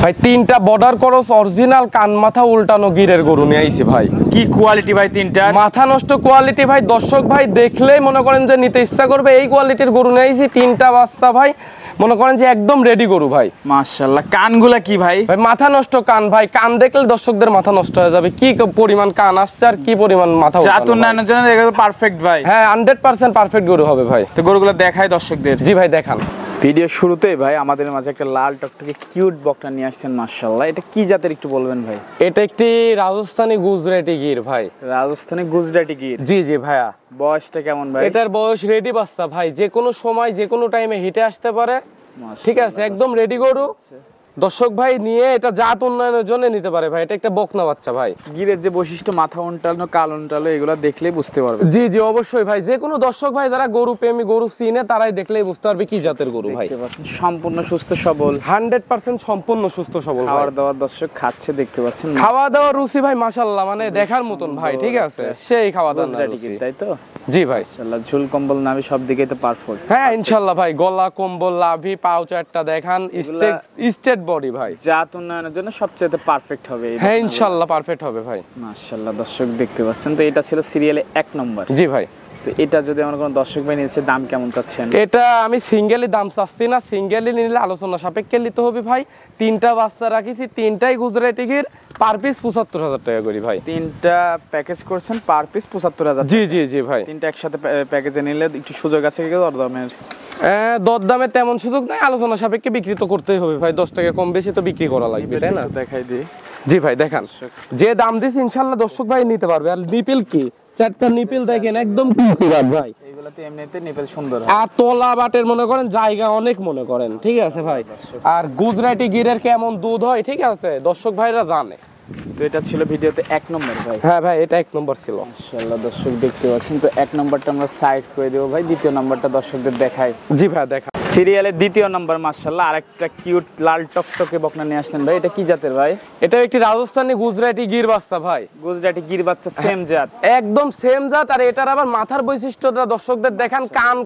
ভাই তিনটা border cross original কান মাথা উল্টানো গিরের গরু নিয়ে আইছি ভাই। কি কোয়ালিটি ভাই তিনটা? মাথা নষ্ট কোয়ালিটি ভাই, দর্শক ভাই দেখলেই মনে করেন যে নিতে ইচ্ছা করবে, এই কোয়ালিটির গরু নিয়ে আইছি। তিনটা বাচ্চা ভাই, মনে করেন যে একদম রেডি গরু ভাই। মাশাআল্লাহ। কানগুলা কি ভাই? ভাই মাথা নষ্ট কান ভাই, কান দেখলে দর্শকদের মাথা নষ্ট হয়ে যাবে। কি পরিমাণ কান আসছে আর কি পরিমাণ মাথা। জাত উন্নয়নের জন্য এটা পারফেক্ট ভাই। হ্যাঁ 100% পারফেক্ট গরু হবে ভাই। তো গরুগুলো দেখাই দর্শকদের। জি ভাই দেখান। ভিডিও শুরুতেই ভাই আমাদের মাঝে একটা লাল টকটকে কিউট বকনা নিয়ে আসছেন মাশাআল্লাহ। এটা কি জাতের একটু বলবেন ভাই? এটা একটি রাজস্থানী গুজরাটি গির ভাই। রাজস্থানী গুজরাটি গির। জি জি ভাইয়া। বয়সটা কেমন ভাই? এটার বয়স রেডি বাচ্চা ভাই, যে কোনো সময় যে কোনো টাইমে হিটে আসতে পারে। ঠিক আছে, একদম রেডি গরু। দর্শক ভাই নিয়ে এটা জাত উন্নয়নের জন্য নিতে পারে ভাই। এটা একটা বকনা বাচ্চা ভাই। গিরের যে বৈশিষ্ট্য, মাথা উল্টানো কাল উল্টানো, এগুলো দেখলেই বুঝতে পারবে। জি জি অবশ্যই ভাই, যে কোনো দর্শক ভাই যারা গরু প্রেমী, গরু চিনে, তারাই দেখলেই বুঝতে পারবে কি জাতের গরু ভাই। দেখতে পাচ্ছেন সম্পূর্ণ সুস্থ সবল, 100% সম্পূর্ণ সুস্থ সবল। খাবার দাবার দর্শক খাচ্ছে দেখতে পাচ্ছেন। খাওয়া দাওয়া রুচি ভাই মাশাআল্লাহ, মানে দেখার মতন ভাই। ঠিক আছে, সেই খাওয়া দাওয়া রুচি, তাই তো? জি ভাই। মাশাআল্লাহ। ঝুল কম্বল নাভি সব দিকেই তো পারফেক্ট। হ্যাঁ ইনশাআল্লাহ ভাই, গলা কম্বল লাভি পাও চারটা দেখান, স্টেট বডি ভাই। জাত উন্নয়নের জন্য সবচেয়ে পারফেক্ট হবে। হ্যাঁ ইনশাআল্লাহ পারফেক্ট হবে ভাই। মাশাআল্লাহ দর্শক দেখতে পাচ্ছেন। তো এটা ছিল সিরিয়ালে 1 নম্বর। জি ভাই। তো এটা যদি আমার কোনো দর্শক ভাই নিচ্ছে, দাম কেমন চাচ্ছেন? এটা আমি সিঙ্গেলি দাম চাচ্ছি না, সিঙ্গেলি নিলে আলোচনা সাপেক্ষে নিতে হবে ভাই। তিনটা বাচ্চা রাখিছি, তিনটাই গুজরাটি গির, পার পিস 75,000 টাকা করি ভাই। তিনটা প্যাকেজ করছেন পার পিস 75,000। জি জি জি ভাই। তিনটা একসাথে প্যাকেজে নিলে একটু সুযোগ আছে কি দরদামের? দরদামে তেমন সুযোগ নাই, আলোচনা সাপেক্ষে বিক্রি তো করতেই হবে ভাই। 10 টাকা কম বেশি তো বিক্রি করা লাগবে, তাই না? দেখাই দিই। জি ভাই দেখান। যে দাম দিছি ইনশাআল্লাহ দর্শক ভাই নিতে পারবে। আর নিপিল কি চারটা নিপিল দেখেন, একদম কুচিবাট ভাই। এইগুলাতে এমনিতে নিপেল সুন্দর। আর তোলা বাটের মনে করেন জায়গা অনেক মনে করেন। ঠিক আছে ভাই। আর গুজরাটি গিরের কেমন দুধ হয়, ঠিক আছে, দর্শক ভাইরা জানে। তো এটা ছিল ভিডিওতে 1 নম্বর ভাই। হ্যাঁ ভাই এটা 1 নম্বর ছিল। মাশাআল্লাহ দর্শক দেখতে পাচ্ছেন। তো 1 নম্বরটা আমরা সাইড করে দেব ভাই। দ্বিতীয় নম্বরটা দর্শকদের দেখাই। জি ভাই দেখা। সিরিয়ালের দ্বিতীয় নম্বর মাশাআল্লাহ আরেকটা কিউট লাল টকটকে বকনা নিয়ে আসলেন ভাই। এটা কি জাতের ভাই? এটা একটি রাজস্থানী গুজরাটি গির বাচ্চা ভাই। গুজরাটি গির বাচ্চা, সেম জাত, একদম সেম জাত। আর এটার আবার মাথার বৈশিষ্ট্যটা দর্শকদের দেখান, কান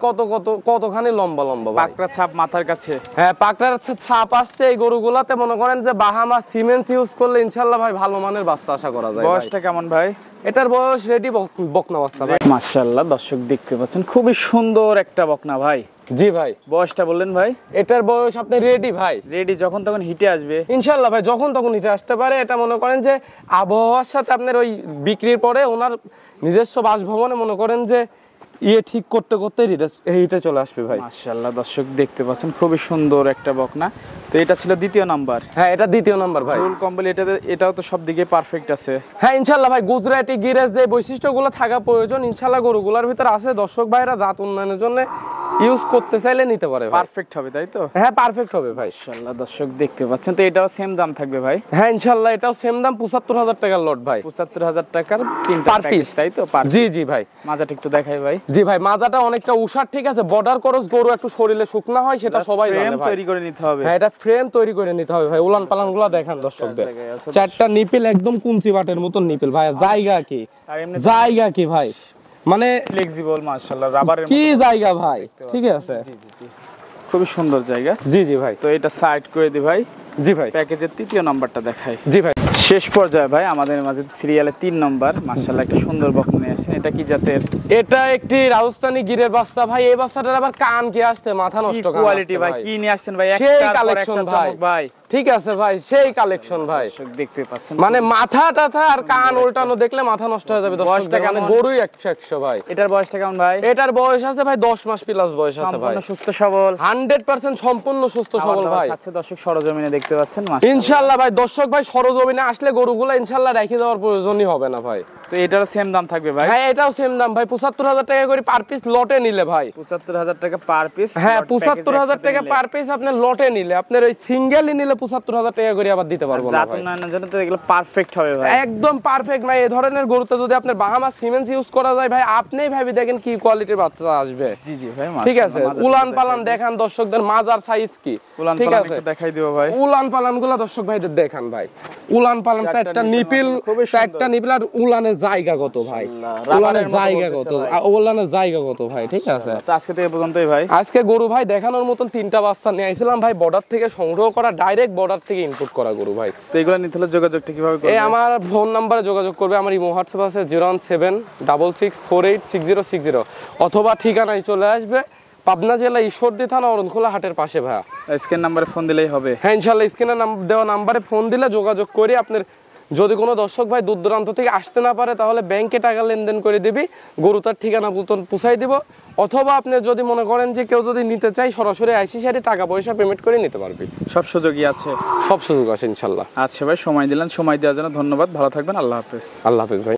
কতখানি লম্বা লম্বা ভাই। পাকড়া ছাপ মাথার কাছে। হ্যাঁ পাকড়ার ছাপ আসছে এই গরুগুলাতে। মনে করেন যে বাহামা সিমেন্স ইউজ করলে ইনশাআল্লাহ ভাই ভালো মানের বাচ্চা আশা করা যায়। বয়সটা কেমন ভাই? এটার বয়স রেডি বকনা বাচ্চা ভাই। মাশাআল্লাহ দর্শক দেখতে পাচ্ছেন খুবই সুন্দর একটা বকনা ভাই। জি ভাই। বয়সটা বললেন ভাই? এটার বয়স আপনি রেডি ভাই। রেডি যখন তখন হিটে আসবে ইনশাআল্লাহ ভাই, যখন তখন হিটে আসতে পারে। এটা মনে করেন যে আবহাওয়ার সাথে আপনার ওই বিক্রির পরে ওনার নিজস্ব বাসভবনে মনে করেন যে ঠিক করতে করতে হিটে চলে আসবে ভাই। মাশাআল্লাহ দর্শক দেখতে পাচ্ছেন খুবই সুন্দর একটা বকনা। তো এটা ছিল দ্বিতীয় নাম্বার। হ্যাঁ এটা দ্বিতীয় নাম্বার ভাই। ফুল কম্বল এটাও তো সব দিকে পারফেক্ট আছে। হ্যাঁ ইনশাআল্লাহ ভাই, গুজরাটি গিরের যে বৈশিষ্ট্যগুলো থাকা প্রয়োজন ইনশাআল্লাহ গরুগুলার ভিতরে আছে। দর্শক ভাইরা জাত উন্নয়নের জন্য ইউজ করতে চাইলে নিতে পারে ভাই। পারফেক্ট হবে তাই তো? হ্যাঁ পারফেক্ট হবে ভাই। মাশাআল্লাহ দর্শক দেখতে পাচ্ছেন। তো এটাও সেম দাম থাকবে ভাই? হ্যাঁ ইনশাআল্লাহ এটাও সেম দাম, 75,000 টাকার লট ভাই। 75,000 টাকার তিনটা পার পিস, তাই তো? জি জি ভাই। মাজাটা একটু দেখাই ভাই। জি ভাই, মাজাটা অনেকটা উষার। ঠিক আছে, বর্ডার ক্রস গরু একটু শরীরে শুকনা হয়, সেটা সবাই জানে ভাই। তৈরি করে নিতে হবে। হ্যাঁ এটা ফ্রেম তৈরি করে নিতে হবে ভাই। উলান পালানগুলো দেখান দর্শকদের। চারটা নিপিল একদম কুঞ্চি বাটের মতন নিপিল ভাই। জায়গা কি ভাই, মানে ফ্লেক্সিবল মাশাআল্লাহ, রাবারের কি জায়গা ভাই। ঠিক আছে, জি জি জি খুবই সুন্দর জায়গা। জি জি ভাই। তো এটা সাইড করে দি ভাই। জি ভাই। প্যাকেজের তৃতীয় নাম্বারটা দেখাই। জি ভাই। শেষ পর্যায়ে ভাই আমাদের মাঝে সিরিয়ালে 3 নম্বর মাশাআল্লাহ একটা সুন্দর বকনা নিয়ে আসেন। এটা কি জাতের? এটা একটি রাজস্থানী গিরের বাচ্চা ভাই। এই বাচ্চাটার আবার কান কি আসছে, মাথা নষ্ট কান। কোয়ালিটি ভাই কি নিয়ে আসছেন ভাই? সেই একটার পর কালেকশন একটা চমক ভাই। ঠিক আছে ভাই, সেই কালেকশন ভাই। দেখতে পাচ্ছেন মানে মাথা টাথা আর কান উল্টানো দেখলে মাথা নষ্ট হয়ে যাবে দর্শকদের। মানে গরুই 100 ভাই। এটার বয়সটা কেমন ভাই? এটার বয়স আছে ভাই 10 মাস প্লাস বয়স আছে ভাই। সম্পূর্ণ সুস্থ সবল, 100% সম্পূর্ণ সুস্থ সবল ভাই। আচ্ছা দর্শক সরজমিনে দেখতে পাচ্ছেন মাশাআল্লাহ। ইনশাআল্লাহ ভাই দর্শক ভাই সরজমিনে আসলে গরুগুলো ইনশাআল্লাহ রেখে দেওয়ার প্রয়োজনই হবে না ভাই। তো এটারও সেম দাম থাকবে ভাই? হ্যাঁ এটাও সেম দাম ভাই। 75,000 টাকা করে পার পিস লটে নিলে ভাই। 75,000 টাকা পার পিস? হ্যাঁ 75,000 টাকা পার পিস আপনি লটে নিলে, আপনার ওই সিঙ্গেলই নিলে 75,000 টাকা করে আবার দিতে পারবো না জাত ভাই। উন্নয়নের জন্য তো এগুলো পারফেক্ট হবে ভাই। একদম পারফেক্ট ভাই। এই ধরনের গরুতে যদি আপনার বাহামা সিমেন্স ইউজ করা যায় ভাই, আপনিই ভাবি দেখেন কি কোয়ালিটির বাচ্চা আসবে। জি জি ভাই। ঠিক আছে, উলান পালান দেখান দর্শকদের, মাজার সাইজ কি। উলান ঠিক পালান আছে একটু দেখাই দিও ভাই। উলান পালানগুলো দর্শক ভাইদের দেখান ভাই। উলান পালান চারটা চারটা নিপিল নিপিল, মাশাআল্লাহ খুবই সুন্দর। চারটা নিপিল আর উলানের জায়গা কত ভাই, মাশাআল্লাহ, উলানের রাবারের মতো জায়গা বলতেছে কত, ভাই। উলানের জায়গা কত ভাই, ঠিক আছে। তো আজকে থেকে পর্যন্তই ভাই। আজকে গরু ভাই দেখানোর মতন 3টা বাচ্চা নিয়ে আইছিলাম ভাই, বর্ডার থেকে সংগ্রহ করা, ডাইরেক্ট বর্ডার থেকে ইনপুট করা গরু ভাই। তো এগুলো নিতে হলে যোগাযোগটা কিভাবে করবে? এই আমার ফোন নাম্বারে যোগাযোগ করবে, আমার ইমো হোয়াটসঅ্যাপ আছে 01766486060, অথবা ঠিকানায় চলে আসবে পাবনা জেলা ঈশ্বরদী থানা অরণখোলা হাটের পাশে ভাইয়া। স্ক্রিন নাম্বারে ফোন দিলেই হবে। হ্যাঁ ইনশাল্লাহ স্ক্রিনে দেওয়া নাম্বারে ফোন দিলে যোগাযোগ করে আপনার, যদি কোনো দর্শক ভাই দূর দূরান্ত থেকে আসতে না পারে তাহলে ব্যাংকে টাকা লেনদেন করে দিবি, গরু তার ঠিকানা মতন পুষাই দিব, অথবা আপনি যদি মনে করেন যে কেউ যদি নিতে চাই সরাসরি আইসি সাইডে টাকা পয়সা পেমেন্ট করে নিতে পারবি, সব সুযোগই আছে। সব সুযোগ আছে ইনশাল্লাহ। আচ্ছা ভাই, সময় দিলেন, সময় দেওয়ার জন্য ধন্যবাদ। ভালো থাকবেন, আল্লাহ হাফেজ। আল্লাহ হাফেজ ভাই।